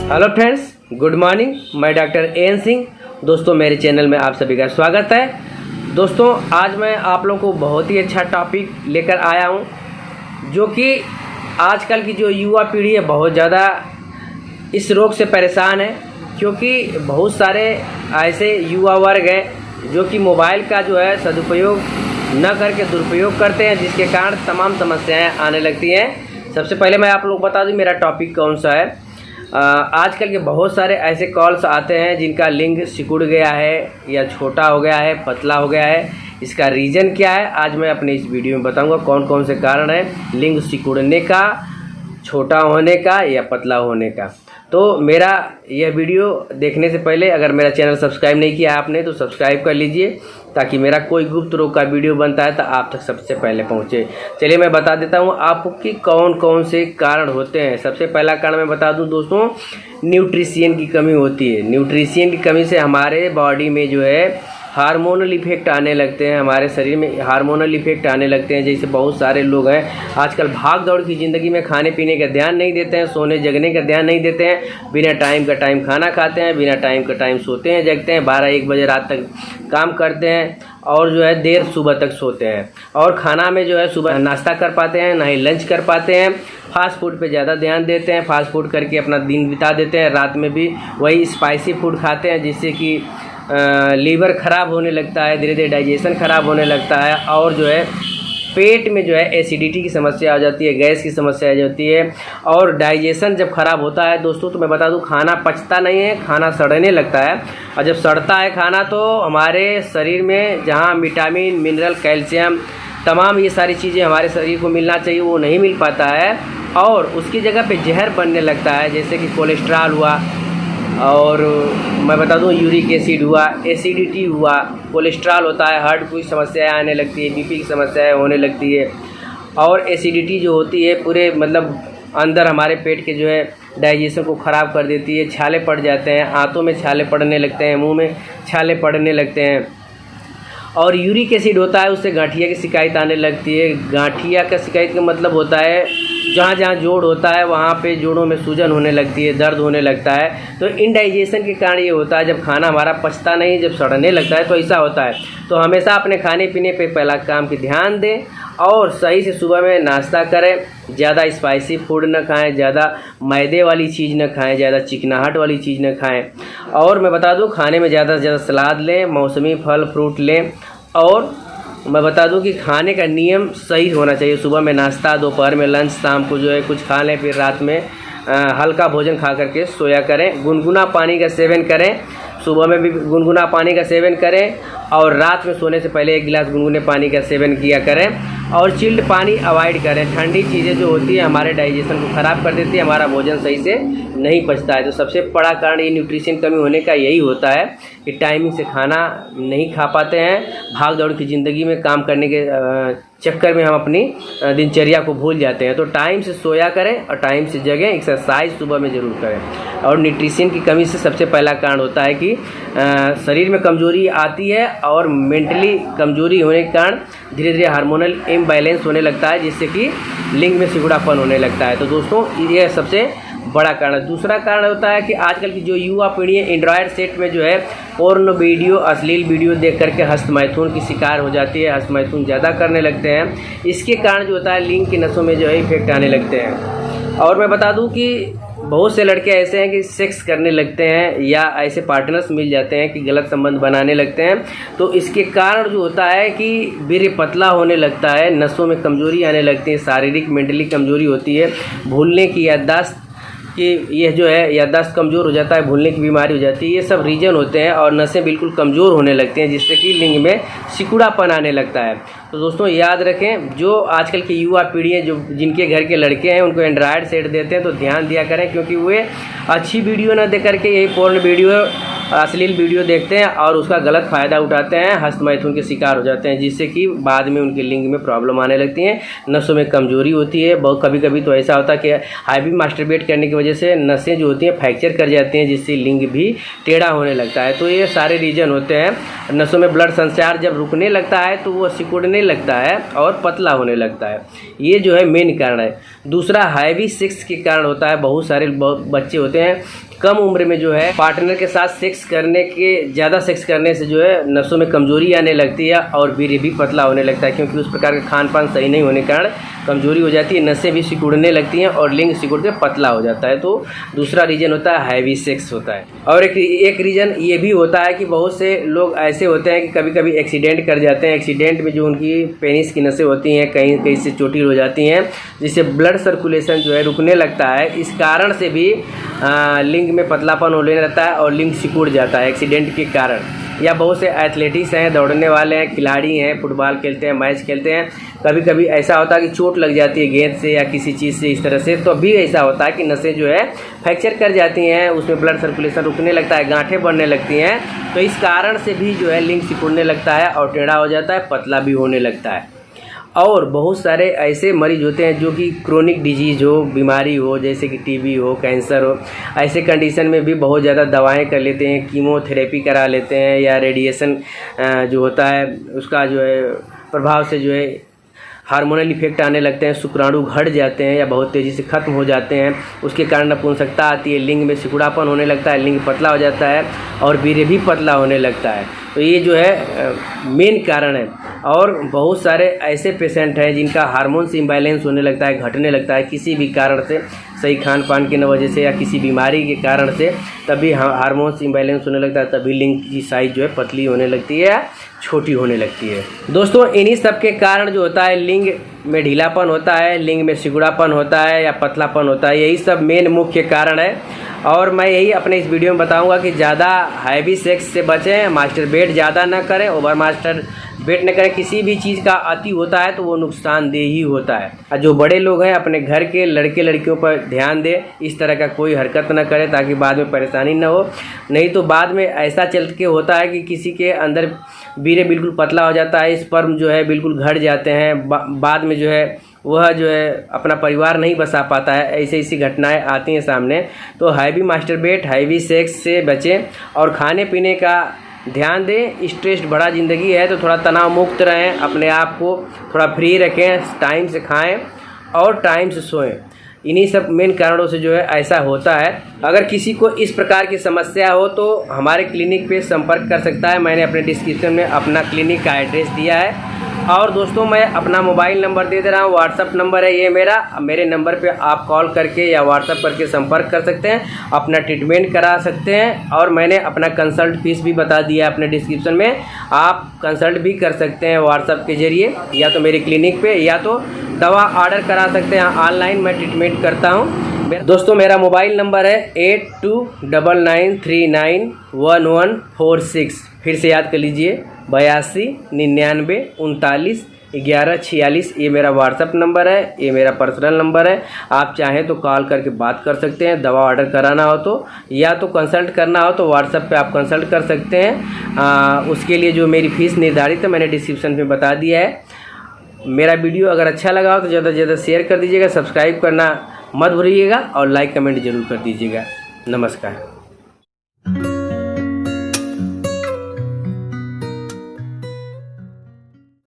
Hello friends, good morning. मैं doctor N Singh. दोस्तों, मेरे चैनल में आप सभी का स्वागत है। दोस्तों, आज मैं आप लोगों को बहुत ही अच्छा टॉपिक लेकर आया हूं, जो कि आजकल की जो युवा पीढ़ी है बहुत ज़्यादा इस रोग से परेशान है, क्योंकि बहुत सारे ऐसे युवा वर्ग हैं जो कि मोबाइल का जो है सदुपयोग न करके दुरुपयोग करते हैं, जिसके कारण तमाम समस्याएं आने लगती हैं। सबसे पहले मैं आप लोग बता दूं मेरा टॉपिक कौन सा है। आजकल के बहुत सारे ऐसे कॉल्स आते हैं जिनका लिंग सिकुड़ गया है या छोटा हो गया है, पतला हो गया है। इसका रीज़न क्या है, आज मैं अपने इस वीडियो में बताऊंगा कौन कौन से कारण हैं लिंग सिकुड़ने का, छोटा होने का या पतला होने का। तो मेरा यह वीडियो देखने से पहले अगर मेरा चैनल सब्सक्राइब नहीं किया आपने तो सब्सक्राइब कर लीजिए, ताकि मेरा कोई गुप्त रोग का वीडियो बनता है तो आप तक सबसे पहले पहुंचे। चलिए मैं बता देता हूं आपको कि कौन कौन से कारण होते हैं। सबसे पहला कारण मैं बता दूं दोस्तों, न्यूट्रिशियन की कमी होती है। न्यूट्रिशियन की कमी से हमारे बॉडी में जो है हार्मोनल इफेक्ट आने लगते हैं, हमारे शरीर में हार्मोनल इफेक्ट आने लगते हैं। जैसे बहुत सारे लोग हैं आजकल भाग दौड़ की ज़िंदगी में खाने पीने का ध्यान नहीं देते हैं, सोने जगने का ध्यान नहीं देते हैं, बिना टाइम का टाइम खाना खाते हैं, बिना टाइम का टाइम सोते हैं, जगते हैं, 12-1 बजे रात तक काम करते हैं और जो है देर सुबह तक सोते हैं। और खाना में जो है सुबह नाश्ता कर पाते हैं ना ही लंच कर पाते हैं। फास्ट फूड पे ज़्यादा ध्यान देते हैं, फास्ट फूड करके अपना दिन बिता देते हैं। रात में भी वही स्पाइसी फूड खाते हैं, जिससे कि लीवर ख़राब होने लगता है, धीरे धीरे डाइजेशन ख़राब होने लगता है और जो है पेट में जो है एसिडिटी की समस्या आ जाती है, गैस की समस्या आ जाती है। और डाइजेशन जब ख़राब होता है दोस्तों, तो मैं बता दूं खाना पचता नहीं है, खाना सड़ने लगता है। और जब सड़ता है खाना तो हमारे शरीर में जहां विटामिन, मिनरल, कैल्शियम, तमाम ये सारी चीज़ें हमारे शरीर को मिलना चाहिए वो नहीं मिल पाता है, और उसकी जगह पे जहर बनने लगता है। जैसे कि कोलेस्ट्रॉल हुआ, और मैं बता दूं यूरिक एसिड हुआ, एसिडिटी हुआ, कोलेस्ट्रॉल होता है, हार्ट की समस्याएं आने लगती है, बीपी की समस्याएं होने लगती है। और एसिडिटी जो होती है पूरे मतलब अंदर हमारे पेट के जो है डाइजेशन को ख़राब कर देती है। छाले पड़ जाते हैं, आंतों में छाले पड़ने लगते हैं, मुंह में छाले पड़ने लगते हैं। और यूरिक एसिड होता है, उससे गांठिया की शिकायत आने लगती है। गांठिया का शिकायत का मतलब होता है जहाँ जहाँ जोड़ होता है वहाँ पे जोड़ों में सूजन होने लगती है, दर्द होने लगता है। तो इनडाइजेशन के कारण ये होता है, जब खाना हमारा पचता नहीं, जब सड़ने लगता है तो ऐसा होता है। तो हमेशा अपने खाने पीने पे पहला काम की ध्यान दें और सही से सुबह में नाश्ता करें। ज़्यादा स्पाइसी फूड न खाएं, ज़्यादा मैदे वाली चीज़ न खाएं, ज़्यादा चिकनाहट वाली चीज़ न खाएं। और मैं बता दूं खाने में ज़्यादा से ज़्यादा सलाद लें, मौसमी फल फ्रूट लें। और मैं बता दूं कि खाने का नियम सही होना चाहिए। सुबह में नाश्ता, दोपहर में लंच, शाम को जो है कुछ खा लें, फिर रात में हल्का भोजन खा करके सोया करें। गुनगुना पानी का सेवन करें, सुबह में भी गुनगुना पानी का सेवन करें और रात में सोने से पहले 1 गिलास गुनगुने पानी का सेवन किया करें। और चिल्ड पानी अवॉइड करें। ठंडी चीज़ें जो होती है हमारे डाइजेशन को ख़राब कर देती है, हमारा भोजन सही से नहीं पचता है। तो सबसे बड़ा कारण ये न्यूट्रिशन कमी होने का यही होता है कि टाइमिंग से खाना नहीं खा पाते हैं। भाग दौड़ की ज़िंदगी में काम करने के चक्कर में हम अपनी दिनचर्या को भूल जाते हैं। तो टाइम से सोया करें और टाइम से जगें, एक्सरसाइज सुबह में ज़रूर करें। और न्यूट्रिशन की कमी से सबसे पहला कारण होता है कि शरीर में कमजोरी आती है, और मेंटली कमजोरी होने के कारण धीरे धीरे हार्मोनल इम्बैलेंस होने लगता है, जिससे कि लिंग में सिकुड़ापन होने लगता है। तो दोस्तों ये सबसे बड़ा कारण। दूसरा कारण होता है कि आजकल की जो युवा पीढ़ी है एंड्रॉयड सेट में जो है पोर्न वीडियो, अश्लील वीडियो देख करके हस्तमैथुन की शिकार हो जाती है, हस्तमैथुन ज़्यादा करने लगते हैं। इसके कारण जो होता है लिंग की नसों में जो है इफेक्ट आने लगते हैं। और मैं बता दूं कि बहुत से लड़के ऐसे हैं कि सेक्स करने लगते हैं या ऐसे पार्टनर्स मिल जाते हैं कि गलत संबंध बनाने लगते हैं। तो इसके कारण जो होता है कि वीर्य पतला होने लगता है, नसों में कमजोरी आने लगती है, शारीरिक मेंटली कमजोरी होती है, भूलने की याददाश्त कि यह जो है याददाश्त कमज़ोर हो जाता है, भूलने की बीमारी हो जाती है। ये सब रीजन होते हैं और नसें बिल्कुल कमज़ोर होने लगती हैं, जिससे कि लिंग में सिकुड़ापन आने लगता है। तो दोस्तों याद रखें, जो आजकल की युवा पीढ़ी है, जो जिनके घर के लड़के हैं उनको एंड्रॉयड सेट देते हैं तो ध्यान दिया करें, क्योंकि वे अच्छी वीडियो न दे करके यही पोर्न वीडियो, अश्लील वीडियो देखते हैं और उसका गलत फ़ायदा उठाते हैं, हस्तमैथुन के शिकार हो जाते हैं, जिससे कि बाद में उनके लिंग में प्रॉब्लम आने लगती है, नसों में कमजोरी होती है। बहुत कभी कभी तो ऐसा होता है कि हैवी मास्टरबेट करने की वजह से नसें जो होती हैं फ्रैक्चर कर जाती हैं, जिससे लिंग भी टेढ़ा होने लगता है। तो ये सारे रीजन होते हैं। नसों में ब्लड संचार जब रुकने लगता है तो वो सिकुड़ने लगता है और पतला होने लगता है। ये जो है मेन कारण है। दूसरा हैवी सेक्स के कारण होता है। बहुत सारे बच्चे होते हैं कम उम्र में जो है पार्टनर के साथ ज़्यादा सेक्स करने से जो है नसों में कमजोरी आने लगती है और वीर्य भी पतला होने लगता है, क्योंकि उस प्रकार का खान पान सही नहीं होने के कारण कमजोरी हो जाती है, नसें भी सिकुड़ने लगती हैं और लिंग सिकुड़ के पतला हो जाता है। तो दूसरा रीज़न होता है हैवी सेक्स होता है। और एक रीज़न ये भी होता है कि बहुत से लोग ऐसे होते हैं कि कभी कभी एक्सीडेंट कर जाते हैं। एक्सीडेंट में जो उनकी पेनिस की नसें होती हैं कहीं कहीं से चोटी हो जाती हैं, जिससे ब्लड सर्कुलेशन जो है रुकने लगता है। इस कारण से भी लिंग में पतलापन होने लगता है और लिंग सिकुड़ जाता है एक्सीडेंट के कारण। या बहुत से एथलेटिक्स हैं, दौड़ने वाले हैं, खिलाड़ी हैं, फुटबॉल खेलते हैं, मैच खेलते हैं, कभी कभी ऐसा होता है कि चोट लग जाती है गेंद से या किसी चीज़ से इस तरह से, तो भी ऐसा होता है कि नसें जो है फ्रैक्चर कर जाती हैं, उसमें ब्लड सर्कुलेशन रुकने लगता है, गांठें बढ़ने लगती हैं। तो इस कारण से भी जो है लिंग सिकुड़ने लगता है और टेढ़ा हो जाता है, पतला भी होने लगता है। और बहुत सारे ऐसे मरीज होते हैं जो कि क्रोनिक डिजीज़ हो, बीमारी हो, जैसे कि टीबी हो, कैंसर हो, ऐसे कंडीशन में भी बहुत ज़्यादा दवाएं कर लेते हैं, कीमोथेरेपी करा लेते हैं, या रेडिएशन जो होता है उसका जो है प्रभाव से जो है हार्मोनल इफेक्ट आने लगते हैं, शुक्राणु घट जाते हैं या बहुत तेज़ी से ख़त्म हो जाते हैं। उसके कारण नपुंसकता आती है, लिंग में सिकुड़ापन होने लगता है, लिंग पतला हो जाता है और वीर्य भी पतला होने लगता है। तो ये जो है मेन कारण है। और बहुत सारे ऐसे पेशेंट हैं जिनका हार्मोन से इम्बैलेंस होने लगता है, घटने लगता है किसी भी कारण से, सही खान पान की वजह से या किसी बीमारी के कारण से, तभी हार्मोन से इम्बैलेंस होने लगता है, तभी लिंग की साइज़ जो है पतली होने लगती है, छोटी होने लगती है। दोस्तों इन्हीं सब के कारण जो होता है लिंग में ढीलापन होता है, लिंग में सिकुड़ापन होता है या पतलापन होता है, यही सब मेन मुख्य कारण है। और मैं यही अपने इस वीडियो में बताऊंगा कि ज़्यादा हैवी सेक्स से बचें, मास्टरबेट ज़्यादा ना करें, ओवर मास्टरबेट न करें। किसी भी चीज़ का अति होता है तो वो नुकसानदेह ही होता है। और जो बड़े लोग हैं अपने घर के लड़के लड़कियों पर ध्यान दें, इस तरह का कोई हरकत न करें ताकि बाद में परेशानी न हो। नहीं तो बाद में ऐसा चल के होता है कि किसी के अंदर वीर्य बिल्कुल पतला हो जाता है, स्पर्म जो है बिल्कुल घट जाते हैं, बाद में जो है वह जो है अपना परिवार नहीं बसा पाता है। ऐसी घटनाएं आती हैं सामने। तो हैवी मास्टरबेट, हैवी सेक्स से बचें और खाने पीने का ध्यान दें। स्ट्रेस भरा ज़िंदगी है तो थोड़ा तनाव मुक्त रहें, अपने आप को थोड़ा फ्री रखें, टाइम से खाएं और टाइम से सोएं। इन्हीं सब मेन कारणों से जो है ऐसा होता है। अगर किसी को इस प्रकार की समस्या हो तो हमारे क्लिनिक पे संपर्क कर सकता है। मैंने अपने डिस्क्रिप्शन में अपना क्लिनिक का एड्रेस दिया है। और दोस्तों मैं अपना मोबाइल नंबर दे रहा हूँ, व्हाट्सअप नंबर है ये मेरा। मेरे नंबर पे आप कॉल करके या व्हाट्सअप करके संपर्क कर सकते हैं, अपना ट्रीटमेंट करा सकते हैं। और मैंने अपना कंसल्ट फीस भी बता दिया अपने डिस्क्रिप्शन में, आप कंसल्ट भी कर सकते हैं व्हाट्सअप के ज़रिए, या तो मेरे क्लिनिक पे, या तो दवा ऑर्डर करा सकते हैं। ऑनलाइन मैं ट्रीटमेंट करता हूँ। दोस्तों मेरा मोबाइल नंबर है 8299391146। फिर से याद कर लीजिए, 82 99 39 11 46। ये मेरा व्हाट्सअप नंबर है, ये मेरा पर्सनल नंबर है। आप चाहें तो कॉल करके बात कर सकते हैं, दवा ऑर्डर कराना हो तो, या तो कंसल्ट करना हो तो व्हाट्सएप पे आप कंसल्ट कर सकते हैं। उसके लिए जो मेरी फ़ीस निर्धारित है मैंने डिस्क्रिप्शन में बता दिया है। मेरा वीडियो अगर अच्छा लगा हो तो ज़्यादा से ज़्यादा शेयर कर दीजिएगा, सब्सक्राइब करना मत भूलिएगा और लाइक कमेंट ज़रूर कर दीजिएगा। नमस्कार।